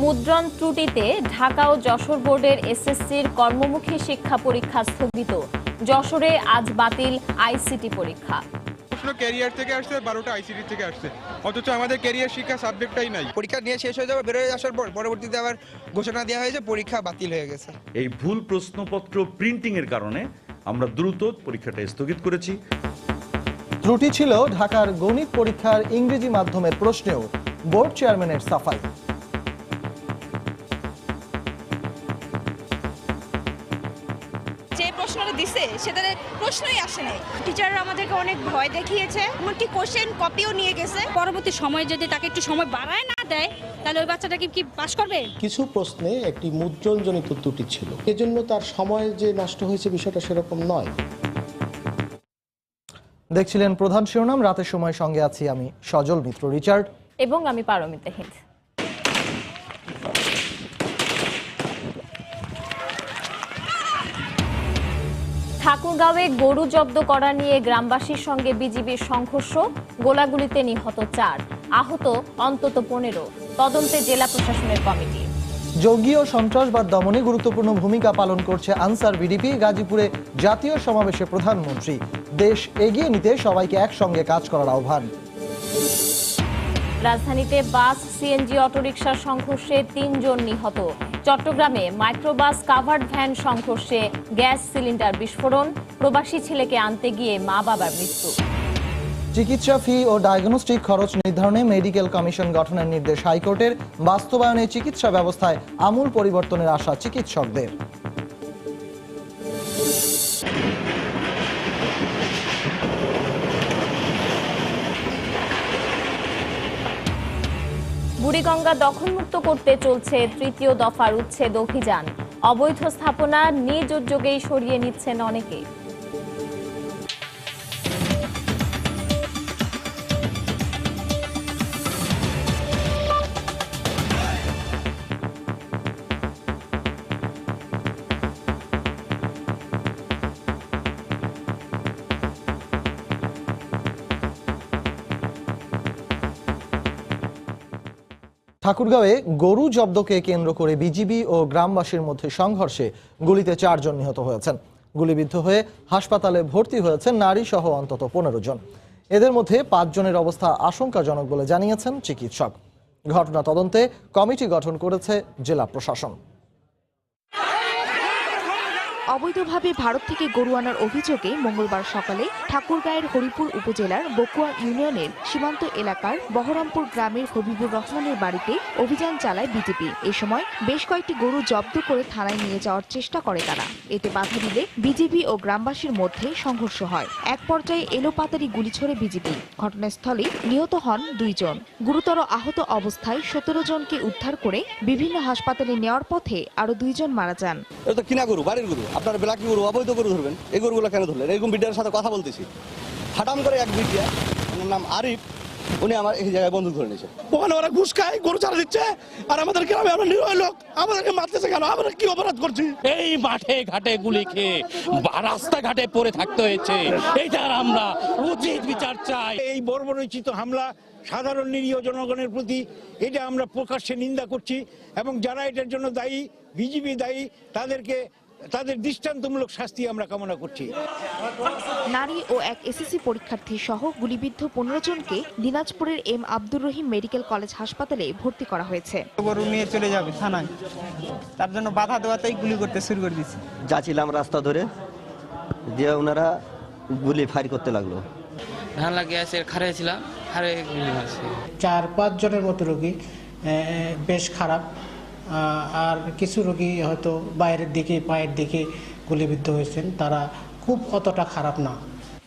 মুদ্রণ ত্রুটিতে ঢাকা ও যশোর বোর্ডের এসএসসির কর্মমুখী শিক্ষা পরীক্ষা স্থগিত। যশোরে আজ বাতিল আইসিটি পরীক্ষা। ক্যারিয়ার থেকে আসছে, 12টা আইসিটি থেকে আসছে, অথচ আমাদের ক্যারিয়ার শিক্ষা সাবজেক্টটাই নাই। পরীক্ষা নিয়ে শেষ হয়ে যাবে, বের হয়ে আসার পর পরবর্তীতে আবার ঘোষণা দেওয়া হয়েছে পরীক্ষা বাতিল হয়ে গেছে। এই ভুল প্রশ্নপত্র প্রিন্টিং এর কারণে আমরা দ্রুত পরীক্ষাটা স্থগিত করেছি। ত্রুটি ছিল ঢাকার গণিত পরীক্ষার ইংরেজি মাধ্যমের প্রশ্নেও, বোর্ড চেয়ারম্যানের সাফাই। যে প্রশ্নটা দিছে সেটার প্রশ্নই আসে নাই। টিচাররা আমাদেরকে অনেক ভয় দেখিয়েছে, এমনকি কোশ্চেন কপিও নিয়ে গেছে। পরবর্তী সময় যদি তাকে একটু সময় বাড়ায় না দেয় তাহলে ওই বাচ্চাটাকে কি পাস করবে? কিছু প্রশ্নে একটি মুদ্রণজনিত ত্রুটি ছিল, এজন্য তার সময় যে নষ্ট হয়েছে বিষয়টা সেরকম নয়। দেখছিলেন প্রধান শিরোনাম। রাতের সময় সঙ্গে আছি আমি সজল মিত্র রিচার্ড এবং আমি পারমিতা হিন্দ। ঠাকুরগাঁওয়ে গরু জব্দ করা নিয়ে গ্রামবাসীর সঙ্গে বিজিবির সংঘর্ষ, গোলাগুলিতে নিহত 4, আহত অন্তত 15। তদন্তে জেলা প্রশাসনের কমিটি। জঙ্গি ও সন্ত্রাসবাদ দমনে গুরুত্বপূর্ণ ভূমিকা পালন করছে আনসার ভিডিপি। গাজীপুরে জাতীয় সমাবেশে প্রধানমন্ত্রী দেশ এগিয়ে নিতে সবাইকে একসঙ্গে কাজ করার আহ্বান। রাজধানীতে বাস সিএনজি অটোরিকশার সংঘর্ষে 3 জন নিহত। চট্টগ্রামে মাইক্রোবাস কাভার্ড ভ্যান সংঘর্ষে গ্যাস সিলিন্ডার বিস্ফোরণ, প্রবাসী ছেলেকে আনতে গিয়ে মা বাবার মৃত্যু। চিকিৎসা ফি ও ডায়াগনস্টিক খরচ নির্ধারণে মেডিকেল কমিশন গঠনের নির্দেশ হাইকোর্টের। বাস্তবায়নে চিকিৎসা ব্যবস্থায় আমূল পরিবর্তনের আশা চিকিৎসকদের। বুড়িগঙ্গা দখলমুক্ত করতে চলছে 3য় দফার উচ্ছেদ অভিযান। অবৈধ স্থাপনা নিজ উদ্যোগেই সরিয়ে নিচ্ছেন অনেকে। ঠাকুরগাঁওয়ে গরু জব্দকে কেন্দ্র করে বিজিবি ও গ্রামবাসীর মধ্যে সংঘর্ষে গুলিতে 4 জন নিহত হয়েছেন। গুলিবিদ্ধ হয়ে হাসপাতালে ভর্তি হয়েছেন নারী সহ অন্তত 15 জন। এদের মধ্যে 5 জনের অবস্থা আশঙ্কাজনক বলে জানিয়েছেন চিকিৎসক। ঘটনা তদন্তে কমিটি গঠন করেছে জেলা প্রশাসন। অবৈধভাবে ভারত থেকে গরু আনার অভিযোগে মঙ্গলবার সকালে ঠাকুরগাঁয়ের হরিপুর উপজেলার বকুয়া ইউনিয়নের সীমান্ত এলাকার বহরমপুর গ্রামের হবিবুর রহমানের বাড়িতে অভিযান চালায় বিজেপি। এ সময় বেশ কয়েকটি গরু জব্দ করে থানায় নিয়ে যাওয়ার চেষ্টা করে তারা। এতে বাধা দিলে বিজেপি ও গ্রামবাসীর মধ্যে সংঘর্ষ হয়। এক পর্যায়ে এলোপাতাড়ি গুলি ছোড়ে বিজেপি। ঘটনাস্থলে নিহত হন 2 জন। গুরুতর আহত অবস্থায় 17 জনকে উদ্ধার করে বিভিন্ন হাসপাতালে নেওয়ার পথে আরো 2 জন মারা যান। কিনা গরু, বাড়ির গরু, আপনার ব্ল্যাকি গরু, অবৈধ গরু ধরবেন, এই গরুগুলো কেন ধরলেন? এরকম বিডিআর সাথে কথা বলতেছি, হাটাম করে এক বিডিআর, ওনার নাম আরিফ, উনি আমার এই জায়গায় বন্দুক ধরে নিয়েছে। ওখানে ওরা ঘুষ খায়, গরু চারা দিচ্ছে, আর আমাদের গ্রামে আমরা নিরীহ লোক, আমাদেরকে মারতেছে কেন? আমরা কি অপরাধ করছি? এই মাঠে ঘাটে গুলি খেয়ে রাস্তাঘাটে পড়ে থাকতে হয়েছে, এইটার আমরা উচিত বিচার চাই। এই বর্বরোচিত হামলা সাধারণ নিরীহ জনগণের প্রতি, এটা আমরা প্রকাশ্যে নিন্দা করছি, এবং যারা এটার জন্য দায়ী, বিজেপি দায়ী, তাদের দৃষ্টান্তমূলক শাস্তি আমরা কামনা করছি। নারী ও এক এসএসসি পরীক্ষার্থী সহ গুলিবিদ্ধ 15 জনকে দিনাজপুরের M Abdur Rahim medical college হাসপাতালে ভর্তি করা হয়েছে। গরু নিয়ে চলে যাবে থানায়, তার জন্য বাধা দেওয়াতেই গুলি করতে শুরু করে দিয়েছে। যাচ্ছিলাম রাস্তা ধরে, দিয়ে ওনারা গুলি ফায়ার করতে লাগলো। ধান লাগিয়ে আছে, খাড়িয়েছিলাম, খাড়ে গুলি মারছে। 4-5 জনের মতো রোগী বেশ খারাপ, আর কিছু রোগী হয়তো বাইরের দিকে, পায়ের দিকে গুলিবিদ্ধ হয়েছেন, তারা খুব অতটা খারাপ না।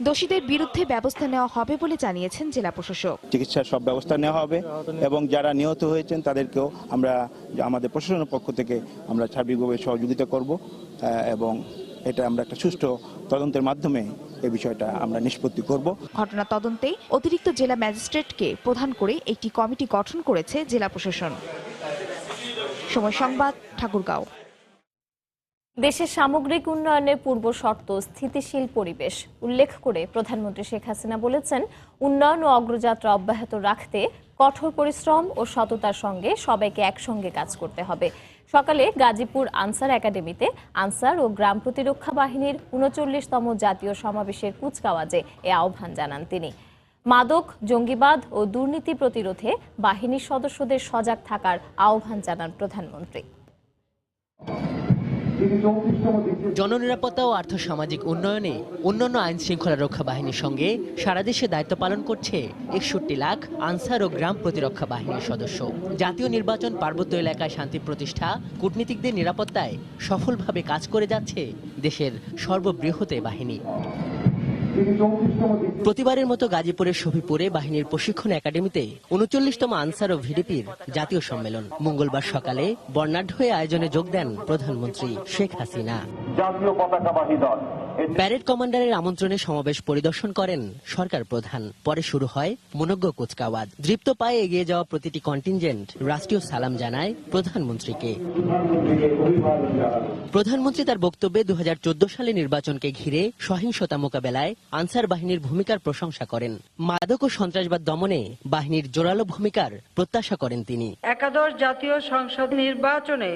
দোষীদের বিরুদ্ধে ব্যবস্থা নেওয়া হবে বলে জানিয়েছেন জেলা প্রশাসক। চিকিৎসার সব ব্যবস্থা নেওয়া হবে, এবং যারা নিহত হয়েছেন তাদেরকেও আমরা আমাদের প্রশাসনের পক্ষ থেকে আমরা সার্বিকভাবে সহযোগিতা করব, এবং এটা আমরা একটা সুষ্ঠু তদন্তের মাধ্যমে এই বিষয়টা আমরা নিষ্পত্তি করব। ঘটনা তদন্তে অতিরিক্ত জেলা ম্যাজিস্ট্রেটকে প্রধান করে একটি কমিটি গঠন করেছে জেলা প্রশাসন। সময় সংবাদ, ঠাকুরগাঁও। দেশের সামগ্রিক উন্নয়নের পূর্ব শর্ত স্থিতিশীল পরিবেশ উল্লেখ করে প্রধানমন্ত্রী শেখ হাসিনা বলেছেন, উন্নয়ন ও অগ্রযাত্রা অব্যাহত রাখতে কঠোর পরিশ্রম ও সততার সঙ্গে সবাইকে একসঙ্গে কাজ করতে হবে। সকালে গাজীপুর আনসার একাডেমিতে আনসার ও গ্রাম প্রতিরক্ষা বাহিনীর ৩৯তম জাতীয় সমাবেশের কুচকাওয়াজে এ আহ্বান জানান তিনি। মাদক, জঙ্গিবাদ ও দুর্নীতি প্রতিরোধে বাহিনীর সদস্যদের সজাগ থাকার আহ্বান জানান প্রধানমন্ত্রী। জননিরাপত্তা ও আর্থসামাজিক উন্নয়নে অন্যান্য আইন শৃঙ্খলা রক্ষা বাহিনীর সঙ্গে সারা দেশে দায়িত্ব পালন করছে ৬১ লাখ আনসার ও গ্রাম প্রতিরক্ষা বাহিনীর সদস্য। জাতীয় নির্বাচন, পার্বত্য এলাকায় শান্তি প্রতিষ্ঠা, কূটনীতিকদের নিরাপত্তায় সফলভাবে কাজ করে যাচ্ছে দেশের সর্ববৃহৎ বাহিনী। প্রতিবারের মতো গাজীপুরের শফিপুরে বাহিনীর প্রশিক্ষণ একাডেমিতে ৩৯তম আনসার ও ভিডিপির জাতীয় সম্মেলন। মঙ্গলবার সকালে বর্ণাঢ্য হয়ে আয়োজনে যোগ দেন প্রধানমন্ত্রী শেখ হাসিনা। জাতীয় পতাকাবাহী দল প্যারেড কমান্ডারের আমন্ত্রণে সমাবেশ পরিদর্শন করেন সরকার প্রধান। পরে শুরু হয় মনোজ্ঞ কুচকাওয়াজ। দৃপ্ত পায়ে এগিয়ে যাওয়া প্রতিটি কন্টিনজেন্ট রাষ্ট্রীয় সালাম জানায় প্রধানমন্ত্রীকে। প্রধানমন্ত্রী তার বক্তব্যে ২০১৪ সালে নির্বাচনকে ঘিরে সহিংসতা মোকাবেলায় আনসার বাহিনীর ভূমিকার প্রশংসা করেন। মাদক ও সন্ত্রাসবাদ দমনে বাহিনীর জোরালো ভূমিকার প্রত্যাশা করেন তিনি। একাদশ জাতীয় সংসদ নির্বাচনে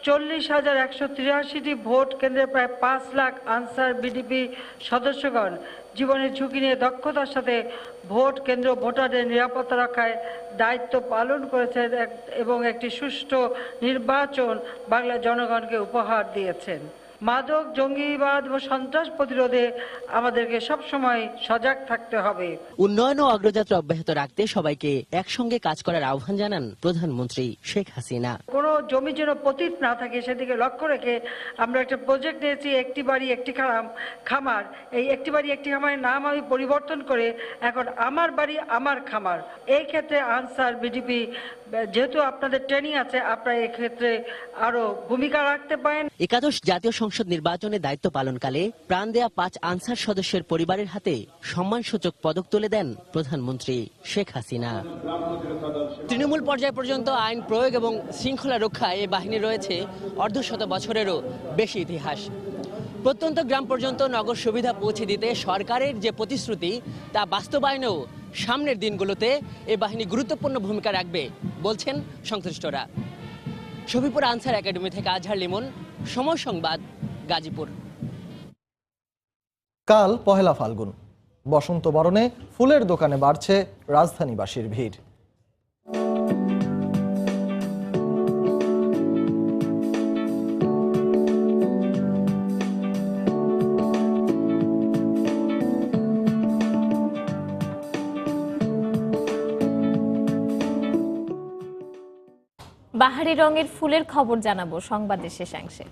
৪০,১৮৩টি ভোট কেন্দ্রে প্রায় ৫ লাখ আনসার বিডিপি সদস্যগণ জীবনের ঝুঁকি নিয়ে দক্ষতার সাথে ভোট কেন্দ্র ভোটারদের নিরাপত্তা রক্ষায় দায়িত্ব পালন করেছেন এবং একটি সুষ্ঠু নির্বাচন বাংলার জনগণকে উপহার দিয়েছেন। মাদক, জঙ্গিবাদ ও সন্ত্রাস প্রতিরোধে আমাদেরকে সবসময় সজাগ থাকতে হবে। উন্নয়ন ও অগ্রযাত্রা অব্যাহত রাখতে সবাইকে একসঙ্গে কাজ করার আহ্বান জানান প্রধানমন্ত্রী শেখ হাসিনা। কোনো জমি যেন পতিত না থাকে সেদিকে লক্ষ্য রেখে আমরা একটা প্রজেক্ট নিয়েছি, একটি বাড়ি একটি খামার। এই একটি বাড়ি একটি খামারের নাম আমি পরিবর্তন করে এখন আমার বাড়ি আমার খামার। এই ক্ষেত্রে আনসার বিডিপি, যেহেতু আপনাদের ট্রেনিং আছে, আপনারা এই ক্ষেত্রে আরো ভূমিকা রাখতে পারেন। একাদশ জাতীয় সংসদ নির্বাচনে দায়িত্ব পালনকালে প্রাণ দেয়া ৫ আনসার সদস্যের পরিবারের হাতে সম্মানসূচক পদক তুলে দেন প্রধানমন্ত্রী শেখ হাসিনা। তৃণমূল পর্যায় পর্যন্ত আইন প্রয়োগ এবং শৃঙ্খলা রক্ষায় এই বাহিনী রয়েছে অর্ধশত বছরেরও বেশি ইতিহাস। প্রত্যন্ত গ্রাম পর্যন্ত নগর সুবিধা পৌঁছে দিতে সরকারের যে প্রতিশ্রুতি তা বাস্তবায়নেও সামনের দিনগুলোতে এই বাহিনী গুরুত্বপূর্ণ ভূমিকা রাখবে বলছেন সংশ্লিষ্টরা। শফিপুর আনসার একাডেমি থেকে আজহার লিমন, সময় সংবাদ, গাজীপুর। কাল পহেলা ফাল্গুন, বসন্ত বরণে ফুলের দোকানে বাড়ছে রাজধানীবাসীর ভিড়। বাহারি রঙের ফুলের খবর জানাবো সংবাদের শেষাংশে।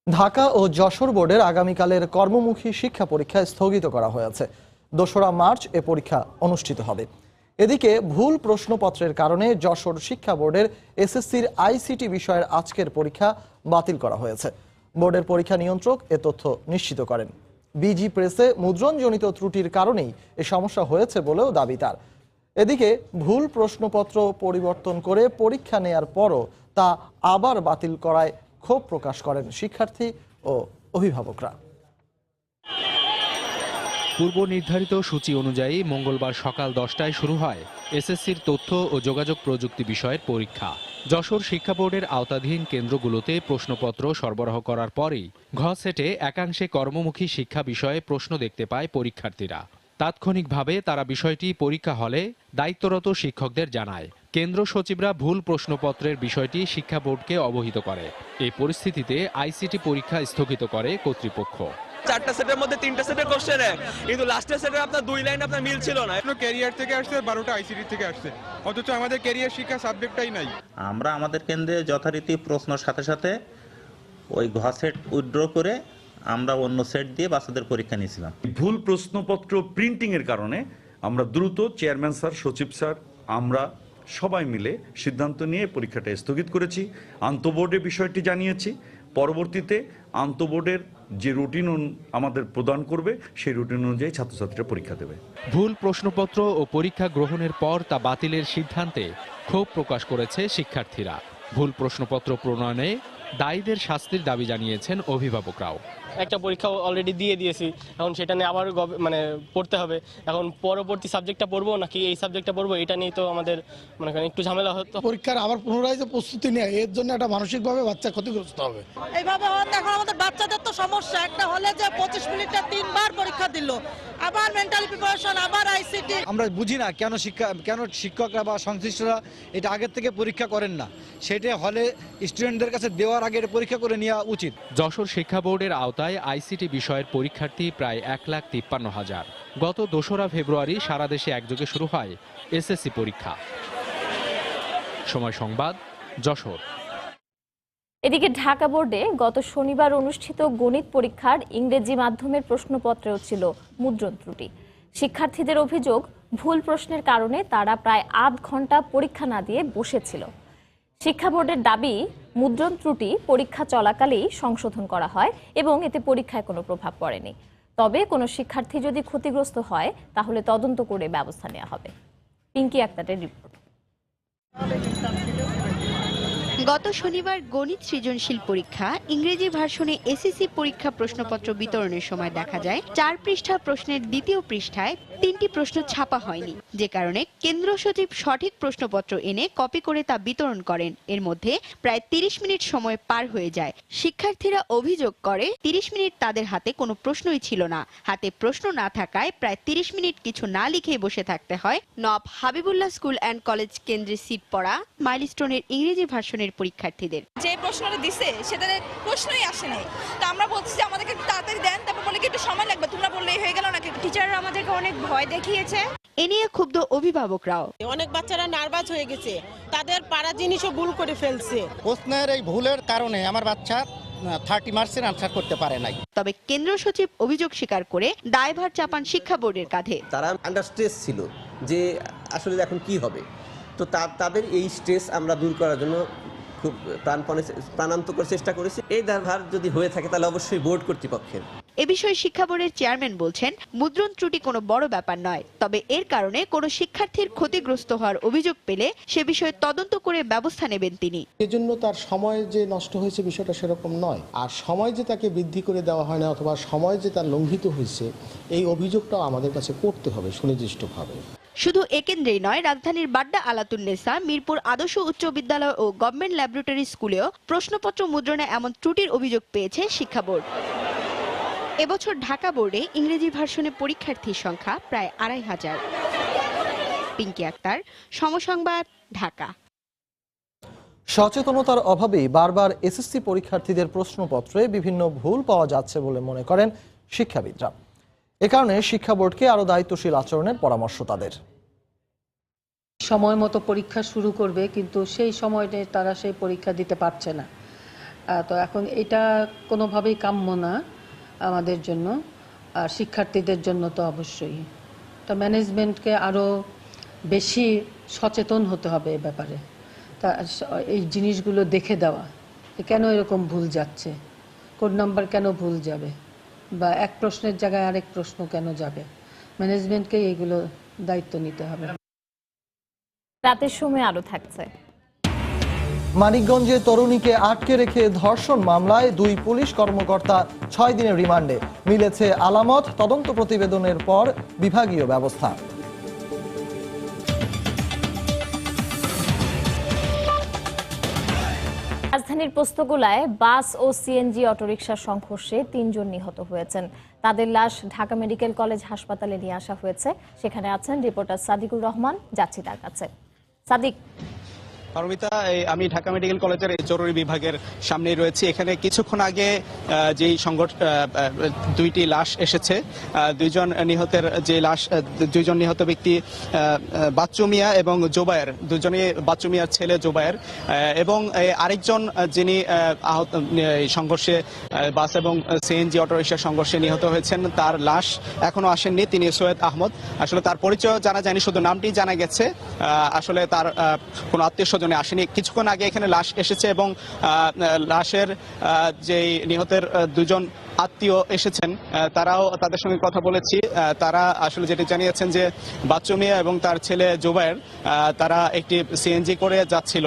ঢাকা ও যশোর বোর্ডের আগামীকালের কর্মমুখী শিক্ষা পরীক্ষা স্থগিত করা হয়েছে। ২রা মার্চ এ পরীক্ষা অনুষ্ঠিত হবে। এদিকে ভুল প্রশ্নপত্রের কারণে যশোর শিক্ষা বোর্ডের এসএসসির আইসিটি বিষয়ের আজকের পরীক্ষা বাতিল করা হয়েছে। বোর্ডের পরীক্ষা নিয়ন্ত্রক এ তথ্য নিশ্চিত করেন। বিজি প্রেসে মুদ্রণজনিত ত্রুটির কারণেই এ সমস্যা হয়েছে বলেও দাবি তার। এদিকে ভুল প্রশ্নপত্র পরিবর্তন করে পরীক্ষা নেয়ার পরও তা আবার বাতিল করায় ক্ষোভ প্রকাশ করেন শিক্ষার্থী ও অভিভাবকরা। পূর্ব নির্ধারিত সূচি অনুযায়ী মঙ্গলবার সকাল 10টায় শুরু হয় এসএসসির তথ্য ও যোগাযোগ প্রযুক্তি বিষয়ের পরীক্ষা। যশোর শিক্ষা বোর্ডের আওতাধীন কেন্দ্রগুলোতে প্রশ্নপত্র সরবরাহ করার পরেই ঘ সেটে একাংশে কর্মমুখী শিক্ষা বিষয়ে প্রশ্ন দেখতে পায় পরীক্ষার্থীরা। তাৎক্ষণিকভাবে তারা বিষয়টি পরীক্ষা হলে দায়িত্বরত শিক্ষকদের জানায়। কেন্দ্র সচিবরা ভুল প্রশ্নপত্রের বিষয়টি শিক্ষা বোর্ডকে অবহিত করে। এই পরিস্থিতিতে আইসিটি পরীক্ষা স্থগিত করে কর্তৃপক্ষ। 4টা সেটের মধ্যে 3টা সেটের কোশ্চেন, কিন্তু লাস্টের সেটে আপনার 2 লাইন আপনার মিল ছিল না। ক্যারিয়ার থেকে আসছে, 12টা আইসিটি থেকে আসছে, অথচ আমাদের ক্যারিয়ার শিক্ষা সাবজেক্টটাই নাই। আমরা আমাদের কেন্দ্রে যথারীতি প্রশ্নের সাথে সাথে ওই ঘ সেট উইথড্র করে আমরা অন্য সেট দিয়ে বাচ্চাদের পরীক্ষা নিয়েছিলাম। ভুল প্রশ্নপত্র প্রিন্টিং এর কারণে আমরা দ্রুত চেয়ারম্যান স্যার, সচিব স্যার, আমরা সবাই মিলে সিদ্ধান্ত নিয়ে পরীক্ষাটা স্থগিত করেছি। আন্তঃবোর্ডে বিষয়টি জানিয়েছি। পরবর্তীতে আন্তঃবোর্ডের যে রুটিন আমাদের প্রদান করবে সেই রুটিন অনুযায়ী ছাত্রছাত্রীরা পরীক্ষা দেবে। ভুল প্রশ্নপত্র ও পরীক্ষা গ্রহণের পর তা বাতিলের সিদ্ধান্তে ক্ষোভ প্রকাশ করেছে শিক্ষার্থীরা। ভুল প্রশ্নপত্র প্রণয়নে দায়ীদের শাস্তির দাবি জানিয়েছেন অভিভাবকরাও। একটা পরীক্ষা অলরেডি দিয়ে দিয়েছি, এখন সেটা নিয়ে আবার পড়তে হবে। এখন পরবর্তী সাবজেক্টটা পড়বো নাকি এই সাবজেক্টটা পড়বো, এটা নিয়ে তো আমাদের মনে করেন একটু ঝামেলা হতো। পরীক্ষার আবার পুনরায় যে প্রস্তুতি নেয়, এর জন্য একটা মানসিকভাবে বাচ্চা ক্ষতিগ্রস্ত হবে। এইভাবে এখন আমাদের বাচ্চাদের তো সমস্যা, একটা হলে যে 25 মিনিটে 3 বার পরীক্ষা দিল, আবার মেন্টাল প্রিপারেশন, আবার আইসিটি। আমরা বুঝি না কেন শিক্ষকরা বা সংশ্লিষ্টরা এটা আগের থেকে পরীক্ষা করেন না, সেটা হলে স্টুডেন্টদের কাছে দেওয়ার আগে পরীক্ষা করে নেওয়া উচিত। যশোর শিক্ষা বোর্ডের আওতায় আইসিটি বিষয়ের পরীক্ষার্থী প্রায় 1,53,000। গত 2রা ফেব্রুয়ারি সারা দেশে একযোগে শুরু হয় এসএসসি পরীক্ষা। সময় সংবাদ, যশোর। এদিকে ঢাকা বোর্ডে গত শনিবার অনুষ্ঠিত গণিত পরীক্ষার ইংরেজি মাধ্যমের প্রশ্নপত্রেও ছিল মুদ্রণ ত্রুটি। শিক্ষার্থীদের অভিযোগ, ভুল প্রশ্নের কারণে তারা প্রায় আধ ঘন্টা পরীক্ষা না দিয়ে বসেছিল। শিক্ষা বোর্ডের দাবি, মুদ্রণ ত্রুটি পরীক্ষা চলাকালেই সংশোধন করা হয় এবং এতে পরীক্ষায় কোনো প্রভাব পড়েনি। তবে কোনো শিক্ষার্থী যদি ক্ষতিগ্রস্ত হয় তাহলে তদন্ত করে ব্যবস্থা নেওয়া হবে। পিঙ্কি আক্তারের রিপোর্ট। গত শনিবার গণিত সৃজনশীল পরীক্ষা ইংরেজি ভার্সনে এসএসসি পরীক্ষা প্রশ্নপত্র বিতরণের সময় দেখা যায় 4 পৃষ্ঠা প্রশ্নের দ্বিতীয় পৃষ্ঠায় 3টি প্রশ্ন ছাপা হয়নি, যে কারণে কেন্দ্র সচিব সঠিক প্রশ্নপত্র এনে কপি করে তা বিতরণ করেন। এর মধ্যে প্রায় 30 মিনিট সময় পার হয়ে যায়। শিক্ষার্থীরা অভিযোগ করে 30 মিনিট তাদের হাতে কোনো প্রশ্নই ছিল না। হাতে প্রশ্ন না থাকায় প্রায় 30 মিনিট কিছু না লিখেই বসে থাকতে হয় নব হাবিবুল্লাহ স্কুল অ্যান্ড কলেজ কেন্দ্রে সিট পড়া মাইলস্টোনের ইংরেজি ভার্সনের পরীক্ষার্থীদের। যে প্রশ্নটা দিছে সেটা প্রশ্নই আসে নাই, তো আমরা বলছি যে আমাদেরকে তাড়াতাড়ি দেন, তারপর বলে কি একটু সময় লাগবে, তোমরা বললেই হয়ে গেল নাকি। টিচাররা আমাদেরকে অনেক ভয় দেখিয়েছে। এ নিয়ে ক্ষুব্ধ অভিভাবকরাও। অনেক বাচ্চারা নার্ভাস হয়ে গেছে, তাদের পাড়া জিনিসও ভুল করে ফেলছে। প্রশ্নের এই ভুলের কারণে আমার বাচ্চা 30 মার্কসের আনসার করতে পারে নাই। তবে কেন্দ্র সচিব অভিযোগ স্বীকার করে দায়ভার চাপান শিক্ষা বোর্ডের কাঁধে। তারা আন্ডার স্ট্রেস ছিল যে আসলে এখন কি হবে, তো তাদের এই স্ট্রেস আমরা দূর করার জন্য খুব প্রাণান্তকর চেষ্টা করেছি। এই দায়ভার যদি হয়ে থাকে তাহলে অবশ্যই বোর্ড কর্তৃপক্ষের। এ বিষয়ে শিক্ষা বোর্ডের চেয়ারম্যান বলছেন, মুদ্রণ ত্রুটি কোনো বড় ব্যাপার নয়, তবে এর কারণে কোনো শিক্ষার্থীর ক্ষতিগ্রস্ত হওয়ার অভিযোগ পেলে সে বিষয়ে তদন্ত করে ব্যবস্থা নেবেন তিনি। এজন্য তার সময় যে নষ্ট হয়েছে বিষয়টা সেরকম নয়, আর সময় যে তাকে বৃদ্ধি করে দেওয়া হয় না অথবা সময় যে তার লঙ্ঘিত হয়েছে, এই অভিযোগটাও আমাদের কাছে করতে হবে সুনির্দিষ্টভাবে। শুধু এ কেন্দ্রেই নয়, রাজধানীর বাড্ডা আলাতুন্নেসা, মিরপুর আদর্শ উচ্চ বিদ্যালয় ও গভর্নমেন্ট ল্যাবরেটরি স্কুলেও প্রশ্নপত্র মুদ্রণে এমন ত্রুটির অভিযোগ পেয়েছে শিক্ষা বোর্ড। এবছর ঢাকা বোর্ডে ইংরেজি ভার্সনে পরীক্ষার্থীর সংখ্যা প্রায় 2,500। পিঙ্কি আক্তার, সমসংবাদ, ঢাকা। সচেতনতার অভাবেই বারবার এসএসসি পরীক্ষার্থীদের প্রশ্নপত্রে বিভিন্ন ভুল পাওয়া যাচ্ছে বলে মনে করেন শিক্ষাবিদরা। এ কারণে শিক্ষা বোর্ডকে আরো দায়িত্বশীল আচরণের পরামর্শ তাদের। সময় মতো পরীক্ষা শুরু করবে, কিন্তু সেই সময়টা তারা সেই পরীক্ষা দিতে পারছে না। তো এখন এটা কোনোভাবেই কাম্য না আমাদের জন্য, আর শিক্ষার্থীদের জন্য তো অবশ্যই। তো ম্যানেজমেন্টকে আরও বেশি সচেতন হতে হবে এ ব্যাপারে। তা এই জিনিসগুলো দেখে দেওয়া, কেন এরকম ভুল যাচ্ছে, কোড নাম্বার কেন ভুল যাবে, বা এক প্রশ্নের জায়গায় আরেক প্রশ্ন কেন যাবে, ম্যানেজমেন্টকে এগুলো দায়িত্ব নিতে হবে। রাতের সময় আরো থাকছে। মানিকগঞ্জে তরুণীকে আটকে রেখে ধর্ষণ মামলায় 2 পুলিশ কর্মকর্তা 6 দিনের রিমান্ডে। মিলেছে আলামত, তদন্ত প্রতিবেদনের পর বিভাগীয় ব্যবস্থা। রাজধানীর পোস্তগোলায় বাস ও সিএনজি অটোরিকশার সংঘর্ষে 3 জন নিহত হয়েছেন। তাদের লাশ ঢাকা মেডিকেল কলেজ হাসপাতালে নিয়ে আসা হয়েছে। সেখানে আছেন রিপোর্টার সাদিকুর রহমান, যাচ্ছি তার কাছে। সাদিক। পারমিতা, আমি ঢাকা মেডিকেল কলেজের জরুরি বিভাগের সামনেই রয়েছি। এখানে কিছুক্ষণ আগে যেই দুইটি লাশ এসেছে, দুইজন নিহত ব্যক্তি বাচ্চু মিয়া এবং জোবায়ের, দুজনই বাচ্চু মিয়ার ছেলে জোবায়ের, এবং আরেকজন যিনি আহত সংঘর্ষে বাস এবং সিএনজি অটোরিকশার সংঘর্ষে নিহত হয়েছেন, তার লাশ এখনো আসেননি। তিনি সৈয়দ আহমদ। আসলে তার পরিচয় জানা যায়নি, শুধু নামটি জানা গেছে। আসলে তার কোনো আত্মীয় স্বজন আসেনি। কিছুক্ষণ আগে এখানে লাশ এসেছে এবং লাশের যে নিহতের 2 জন আত্মীয় এসেছেন, তাদের সঙ্গে কথা বলেছি। তারা আসলে যেটি জানিয়েছেন যে বাচ্চু মিয়া এবং তার ছেলে জোবায়ের তারা একটি সিএনজি করে যাচ্ছিল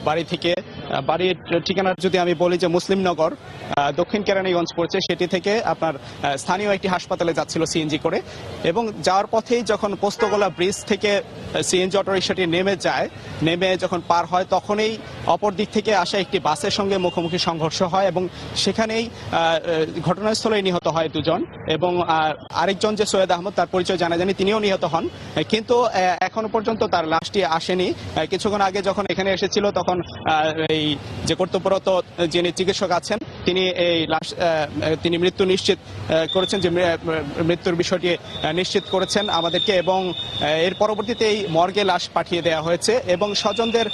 বাড়ি থেকে বাড়ির ঠিকানা যদি আমি বলি যে মুসলিমনগর, দক্ষিণ কেরানীগঞ্জ পড়ছে, সেটি থেকে আপনার স্থানীয় একটি হাসপাতালে যাচ্ছিল সিএনজি করে, এবং যাওয়ার পথেই যখন পোস্তগোলা ব্রিজ থেকে সিএনজি অটোরিকশাটি নেমে যখন পার হয়, তখনই অপর দিক থেকে আসা একটি বাসের সঙ্গে মুখোমুখি সংঘর্ষ হয় এবং সেখানেই ঘটনাস্থলেই নিহত হয় দুজন, এবং আরেকজন যে সৈয়দ আহমদ, তার পরিচয় জানা যায়নি, তিনিও নিহত হন। কিন্তু এখনো পর্যন্ত তার লাশটি আসেনি। কিছুক্ষণ আগে যখন এখানে এসেছিল তখন এই যে কর্তব্যরত যিনি চিকিৎসক আছেন তিনি মৃত্যু নিশ্চিত করেছেন, যে মৃত্যুর বিষয়টি নিশ্চিত করেছেন আমাদেরকে, এবং এর পরবর্তীতে এই মর্গে লাশ পাঠিয়ে দেওয়া হয়েছে। এবং স্বজনদের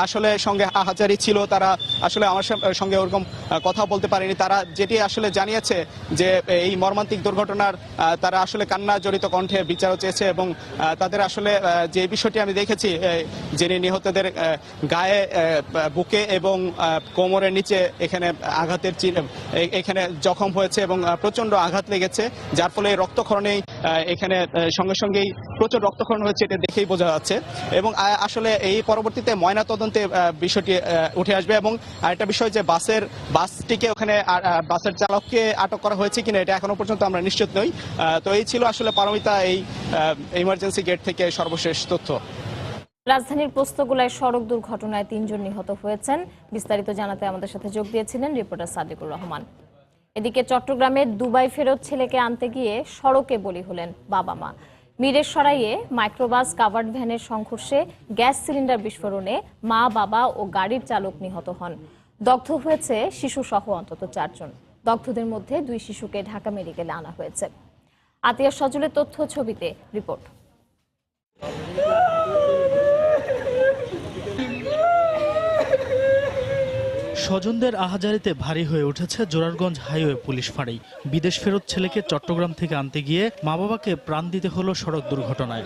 আসলে সঙ্গে হাজারি ছিল, তারা আসলে আমার সঙ্গে ওরকম কথা বলতে পারেনি। তারা যেটি আসলে জানিয়েছে যে এই মর্মান্তিক দুর্ঘটনার তারা আসলে কান্না জড়িত কণ্ঠে বিচারও চেয়েছে, এবং তাদের আসলে যে বিষয়টি আমি দেখেছি, যিনি নিহতদের গায়ে, বুকে এবং কোমরের নিচে এখানে আঘাতের এখানে জখম হয়েছে এবং প্রচন্ড আঘাত লেগেছে, যার ফলে রক্তক্ষরণেই এখানে সঙ্গে সঙ্গেই প্রচুর রক্তক্ষরণ হয়েছে, এটা দেখেই বোঝা যাচ্ছে। এবং আসলে এই পরবর্তীতে ময়নাতদন্তে বিষয়টি উঠে আসবে। এবং আরেকটা বিষয় যে বাসটিকে ওখানে বাসের চালককে আটক করা হয়েছে কিনা এটা এখনো পর্যন্ত আমরা নিশ্চিত নই। তো এই ছিল আসলে পারমিতা এই ইমার্জেন্সি গেট থেকে সর্বশেষ তথ্য। রাজধানীর পোস্তগোলায় সড়ক দুর্ঘটনায় 3 জন নিহত হয়েছেন। বিস্তারিত জানাতে আমাদের সাথে যোগ দিয়েছিলেন রিপোর্টার সাদিকুর রহমান। এদিকে চট্টগ্রামে দুবাই ফেরত ছেলেকে আনতে গিয়ে সড়কে বলি হলেন বাবা মা। মিরেশরাইয়ে মাইক্রোবাস কাভার্ড ভ্যানের সংঘর্ষে গ্যাস সিলিন্ডার বিস্ফোরণে মা, বাবা ও গাড়ির চালক নিহত হন। দগ্ধ হয়েছে শিশুসহ অন্তত 4 জন। দগ্ধদের মধ্যে 2 শিশুকে ঢাকা মেডিকেলে আনা হয়েছে। আতিয়া সজলের তথ্য ছবিতে রিপোর্ট। স্বজনদের আহাজারিতে ভারী হয়ে উঠেছে জোরারগঞ্জ হাইওয়ে পুলিশ ফাঁড়ি। বিদেশ ফেরত ছেলেকে চট্টগ্রাম থেকে আনতে গিয়ে মা বাবাকে প্রাণ দিতে হলো সড়ক দুর্ঘটনায়।